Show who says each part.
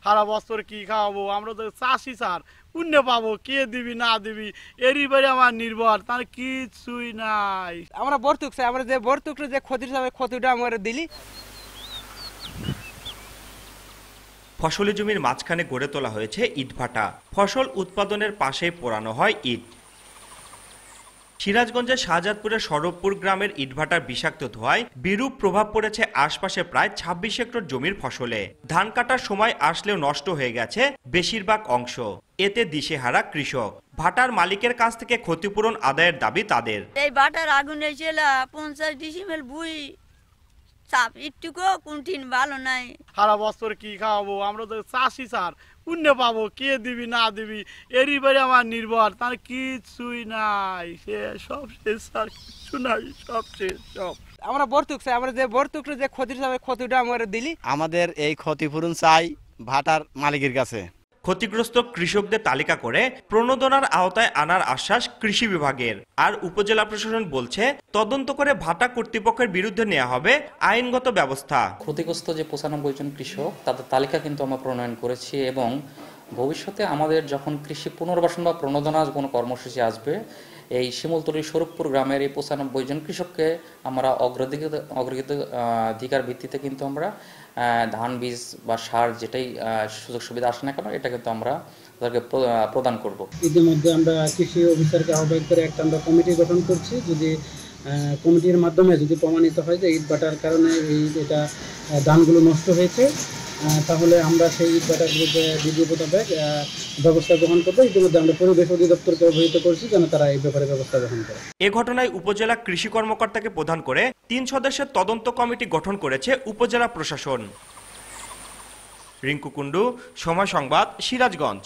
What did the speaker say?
Speaker 1: সারা বছর কি খাওয়াবো? আমরা তো চাষি স্যার, পুণ্য পাবো, কে দিবি না দিবি এরই বাড়ি আমার নির্ভর, তার কিছুই নাই।
Speaker 2: আমরা ভর্তুক চাই, আমরা যে ভর্তুকটা যে ক্ষতিটা হবে ক্ষতিটা আমরা দিলি।
Speaker 3: ফসলি জমির মাঝখানে গড়ে তোলা হয়েছে ইটভাটা। ফসল উৎপাদনের পাশেই পোড়ানো হয় ইট। সিরাজগঞ্জের শাহজাদপুরের সরবপুর গ্রামের ইটভাটার বিষাক্ত ধোঁয়ায় বিরূপ প্রভাব পড়েছে আশপাশে প্রায় ২৬ হেক্টর জমির ফসলে। ধান কাটার সময় আসলেও নষ্ট হয়ে গেছে বেশিরভাগ অংশ। এতে দিশেহারা কৃষক। ভাটার মালিকের কাছ থেকে ক্ষতিপূরণ আদায়ের দাবি তাদের।
Speaker 4: এই ভাটার আগুন এসেছিল 50 ডিসিমেল বুই চাপ একটুকু কোনটিন ভালো নাই।
Speaker 1: সারা বছর কি খাওয়াবো? আমরা তো চাষি স্যার, পুণ্য পাবো, কে দিবি না দিবি এরই বাড়ি আমার নির্ভর, তার কিছুই নাই। সে সব শেষ স্যার, কিছু নাই, সব শেষ সব।
Speaker 2: আমরা ভর্তুক চাই, আমরা যে ভর্তুকটা যে ক্ষতিটা হবে ক্ষতিটা আমরা দিলি।
Speaker 5: আমাদের এই ক্ষতিপূরণ চাই ভাটার মালিকের কাছে।
Speaker 3: ক্ষতিগ্রস্ত কৃষকদের তালিকা করে প্রণোদনার আওতায় আনার আশ্বাস কৃষি বিভাগের। আর উপজেলা প্রশাসন বলছে তদন্ত করে ভাটা কর্তৃপক্ষের বিরুদ্ধে নেওয়া হবে আইনগত ব্যবস্থা।
Speaker 6: ক্ষতিগ্রস্ত যে ৯৫ জন কৃষক তাদের তালিকা কিন্তু আমরা প্রণয়ন করেছি এবং ভবিষ্যতে আমাদের যখন কৃষি পুনর্বাসন বা প্রণোদনা কোনো কর্মসূচি আসবে, এই শিমুলতলী সরবপুর গ্রামের এই ৯৫ জন কৃষককে আমরা অগ্রাধিকার ভিত্তিতে কিন্তু আমরা ধান বীজ বা সার যেটাই সুযোগ সুবিধা আসে না কেন এটা কিন্তু আমরা তাদেরকে প্রদান করব।
Speaker 7: ইতিমধ্যে আমরা কৃষি অফিসারকে আহ্বান করে একটা আমরা কমিটি গঠন করছি। যদি কমিটির মাধ্যমে যদি প্রমাণিত হয় যে ইট ভাটার কারণে এটা ধানগুলো নষ্ট হয়েছে, তাহলে আমরা সেই ইট ভাটার বিরুদ্ধে বিধি মোতাবেক ব্যবস্থা গ্রহণ করবো। ইতিমধ্যে আমরা পরিবেশ অধিদপ্তরকে অবহিত করছি যেন তারা এই ব্যাপারে ব্যবস্থা গ্রহণ করে।
Speaker 3: এ ঘটনায় উপজেলা কৃষি কর্মকর্তাকে প্রধান করে ৩ সদস্যের তদন্ত কমিটি গঠন করেছে উপজেলা প্রশাসন। রিঙ্কু কুণ্ডু, সময় সংবাদ, সিরাজগঞ্জ।